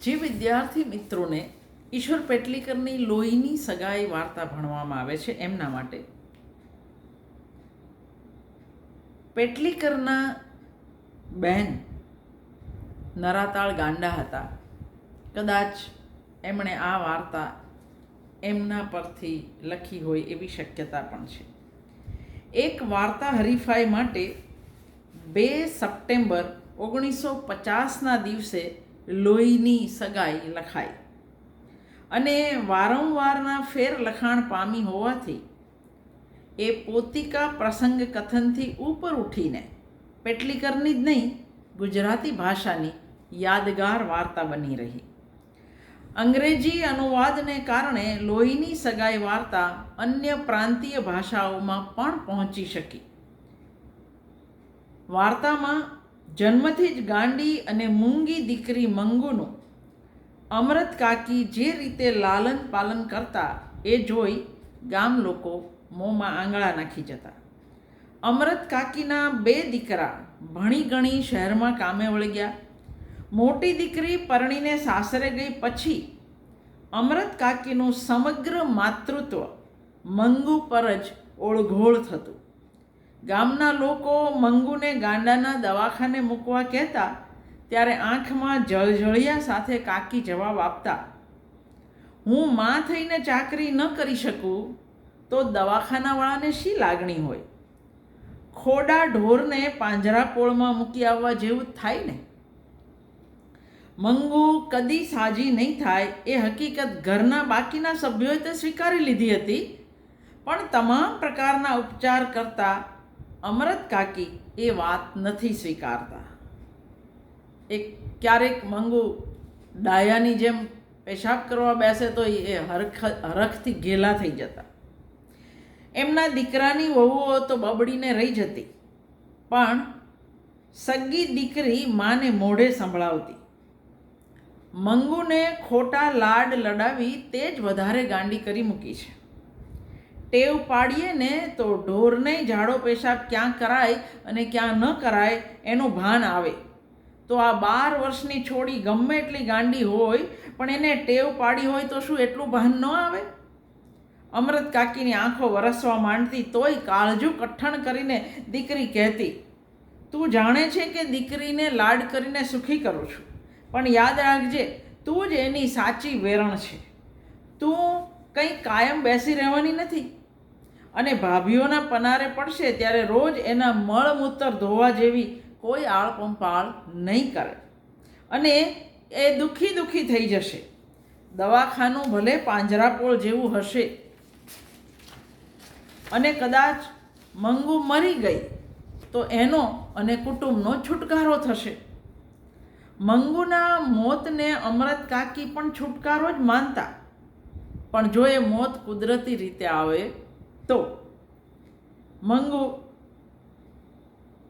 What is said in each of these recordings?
જે વિદ્યાર્થી મિત્રોને ઈશ્વર પેટલીકરની લોહીની સગાઈ વાર્તા ભણવામાં આવે છે એમના માટે પેટલીકરના બહેન નરાતાળ ગાંડા હતા. કદાચ એમણે આ વાર્તા એમના પરથી લખી હોય એવી શક્યતા પણ છે. એક વાર્તા હરીફાઈ માટે 2 સપ્ટેમ્બર 1950ના દિવસે લોહીની સગાઈ લખાઈ અને વારંવારના ફેર લખાણ પામી હોવાથી એ પોતિકા પ્રસંગ કથનથી ઉપર ઉઠીને પેટલીકરની જ નહીં ગુજરાતી ભાષાની યાદગાર વાર્તા બની રહી. અંગ્રેજી અનુવાદને કારણે લોહીની સગાઈ વાર્તા અન્ય પ્રાંતીય ભાષાઓમાં પણ પહોંચી શકી. વાર્તામાં જન્મથી જ ગાંડી અને મૂંગી દીકરી મંગુનું અમરત કાકી જે રીતે લાલન પાલન કરતા એ જોઈ ગામ લોકો મોંમાં આંગળા નાખી જતા. અમરત કાકીના 2 દીકરા ભણી ગણી શહેરમાં કામે વળી ગયા. મોટી દીકરી પરણીને સાસરે ગઈ પછી અમરત કાકીનું સમગ્ર માતૃત્વ મંગુ પર જ ઓળઘોળ થતું. ગામના લોકો મંગુને ગાંડાના દવાખાને મૂકવા કહેતા ત્યારે આંખમાં જળજળિયા સાથે કાકી જવાબ આપતા, હું માં થઈને ચાકરી ન કરી શકું તો દવાખાનાવાળાને શી લાગણી હોય? ખોડા ઢોરને પાંજરાપોળમાં મૂકી આવવા જેવું જ થાય ને. મંગુ કદી સાજી નહીં થાય એ હકીકત ઘરના બાકીના સભ્યોએ તે સ્વીકારી લીધી હતી, પણ તમામ પ્રકારના ઉપચાર કરતા અમરત કાકી એ વાત નથી સ્વીકારતા. ક્યારેક મંગુ ડાયાની જેમ પેશાબ કરવા બેસે તો એ હરખથી ઘેલા થઈ જતા. એમના દીકરાની વહુઓ તો બબડીને રહી જતી, પણ સગી દીકરી માને મોઢે સંભળાવતી. મંગુને ખોટા લાડ લડાવી તે જ વધારે ગાંડી કરી મૂકી છે. ટેવ પાડીએ ને તો ઢોરને ઝાડો પેશાબ ક્યાં કરાય અને ક્યાં ન કરાય એનું ભાન આવે. તો આ 12 વર્ષની છોડી ગમે એટલી ગાંડી હોય પણ એને ટેવ પાડી હોય તો શું એટલું ભાન ન આવે? અમરત કાકીની આંખો વરસવા માંડતી તોય કાળજું કઠણ કરીને દીકરી કહેતી, તું જાણે છે કે દીકરીને લાડ કરીને સુખી કરું છું, પણ યાદ રાખજે તું જ એની સાચી વેરણ છે. તું કંઈ કાયમ બેસી રહેવાની નથી અને ભાભીઓના પનારે પડશે ત્યારે રોજ એના મળમૂત્ર ધોવા જેવી કોઈ આળપંપાળ નહીં કરે અને એ દુઃખી થઈ જશે. દવાખાનું ભલે પાંજરાપોળ જેવું હશે અને કદાચ મંગુ મરી ગઈ તો એનો અને કુટુંબનો છુટકારો થશે. મંગુના મોતને અમરત કાકી પણ છુટકારો જ માનતા, પણ જો એ મોત કુદરતી રીતે આવે તો મંગુ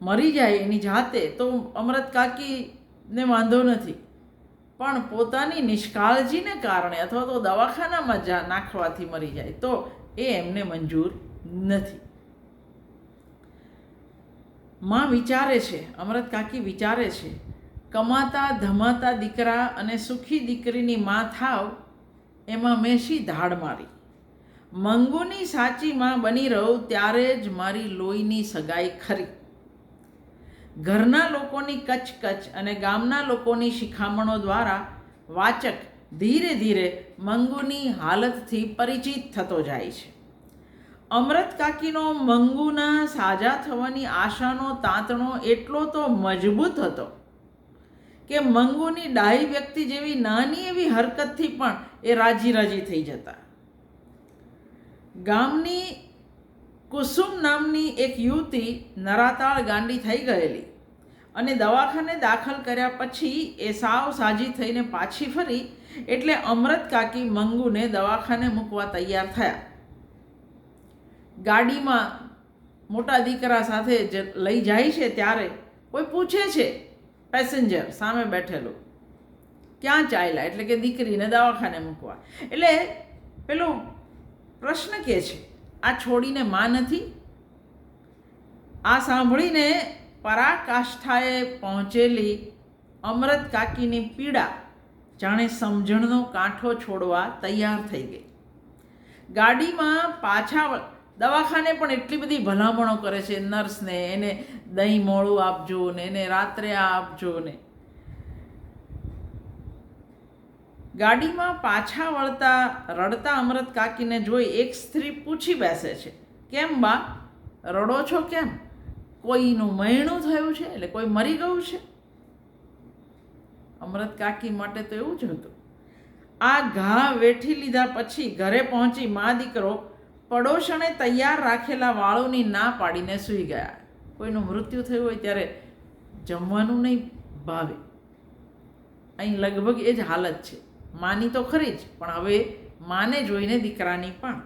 મરી જાય એની જાતે તો અમરત કાકીને વાંધો નથી, પણ પોતાની નિષ્કાળજીને કારણે અથવા તો દવાખાનામાં નાખવાથી મરી જાય તો એ એમને મંજૂર નથી. માં વિચારે છે, અમરત કાકી વિચારે છે, કમાતા ધમાતા દીકરા અને સુખી દીકરીની માં થાવ એમાં મેં શી ધાડ મારી. મંગુની સાચી માં બની રહું ત્યારે જ મારી લોહીની સગાઈ ખરી. ઘરના લોકોની કચકચ અને ગામના લોકોની શિખામણો દ્વારા વાચક ધીરે ધીરે મંગુની હાલતથી પરિચિત થતો જાય છે. અમરત કાકીનો મંગુના સાજા થવાની આશાનો તાંતણો એટલો તો મજબૂત હતો કે મંગુની ડાહી વ્યક્તિ જેવી નાની એવી હરકતથી પણ એ રાજી થઈ જતા. ગામની કુસુમ નામની એક યુવતી નરાતાળ ગાંડી થઈ ગયેલી અને દવાખાને દાખલ કર્યા પછી એ સાવ સાજી થઈને પાછી ફરી એટલે અમરત કાકી મંગુને દવાખાને મૂકવા તૈયાર થયા. ગાડીમાં મોટા દીકરા સાથે લઈ જાય છે ત્યારે કોઈ પૂછે છે, પેસેન્જર સામે બેઠેલો, ક્યાં ચાલ્યા? એટલે કે દીકરીને દવાખાને મૂકવા. એટલે પેલો પ્રશ્ન કહે છે, આ છોડીને માં નથી? આ સાંભળીને પરાકાષ્ઠાએ પહોંચેલી અમરત કાકીની પીડા જાણે સમજણનો કાંઠો છોડવા તૈયાર થઈ ગઈ. ગાડીમાં પાછા દવાખાને પણ એટલી બધી ભલામણો કરે છે નર્સને, એને દહીં મોળું આપજો ને, એને રાત્રે આ આપજો ને. ગાડીમાં પાછા વળતા રડતા અમરત કાકીને જોઈ એક સ્ત્રી પૂછી બેસે છે, કેમ બા રડો છો કેમ? કોઈનું મયણું થયું છે, એટલે કોઈ મરી ગયું છે? અમરત કાકી માટે તો એવું જ હતું. આ ઘા વેઠી લીધા પછી ઘરે પહોંચી મા દીકરો પડોશણે તૈયાર રાખેલા વાળુની ના પાડીને સૂઈ ગયા. કોઈનું મૃત્યુ થયું હોય ત્યારે જમવાનું નહીં ભાવે. અહીં લગભગ એ જ હાલત છે. માની તો ખરી જ, પણ હવે માને જોઈને દીકરાની પણ.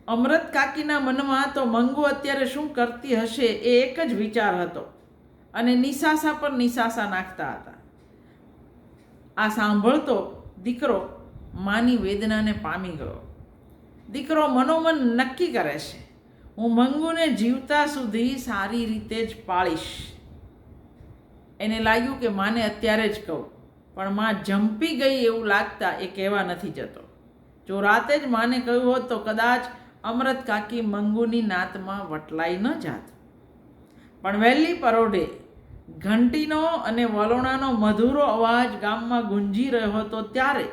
અમરત કાકીના મનમાં તો મંગુ અત્યારે શું કરતી હશે એ એક જ વિચાર હતો અને નિસાસા પર નિસાસા નાખતા હતા. આ સાંભળતો દીકરો માની વેદનાને પામી ગયો. દીકરો મનોમન નક્કી કરે છે, હું મંગુને જીવતા સુધી સારી રીતે જ પાળીશ. એને લાગ્યું કે માને અત્યારે જ કહું, પણ માં જંપી ગઈ એવું લાગતા એ કહેવા નથી જતો. જો રાતે જ માને કહ્યું હોત તો કદાચ અમરત કાકી મંગુની નાતમાં વટલાઈ ન જાત. પણ વહેલી પરોઢે ઘંટીનો અને વલોણાનો મધુરો અવાજ ગામમાં ગુંજી રહ્યો હતો ત્યારે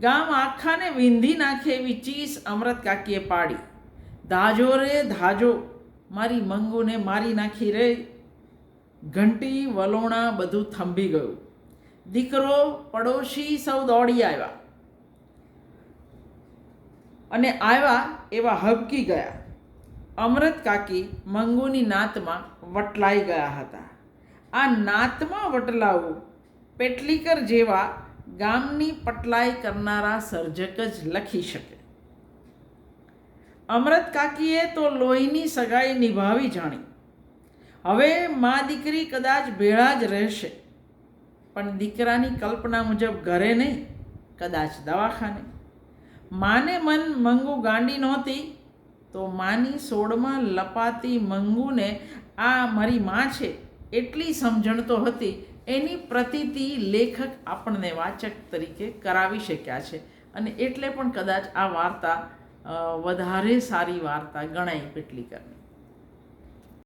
ગામ આખાને વીંધી નાખે એવી ચીસ અમરત કાકીએ પાડી, ધાજો રે ધાજો, મારી મંગુને મારી નાખી રે. ઘંટી વલોણા બધું થંભી ગયું. દીકરો પડોશી સૌ દોડી આવ્યા અને આવ્યા એવા હબકી ગયા. અમરત કાકી મંગુની નાતમાં વટલાઈ ગયા હતા. આ નાતમાં વટલાવું પેટલીકર જેવા ગામની પટલાઈ કરનારા સર્જક જ લખી શકે. અમરત કાકીએ તો લોહીની સગાઈ નિભાવી જાણી. હવે મા દીકરી કદાચ ભેળા જ રહેશે, પણ દીકરાની કલ્પના મુજબ ઘરે નહીં, કદાચ દવાખાને. માને મન મંગુ ગાંડી નહોતી તો માની સોડમાં લપાતી મંગુને આ મારી માં છે એટલી સમજણ તો હતી. એની પ્રતીતિ લેખક આપણને વાચક તરીકે કરાવી શક્યા છે અને એટલે પણ કદાચ આ વાર્તા વધારે સારી વાર્તા ગણાય પેટલીકરની.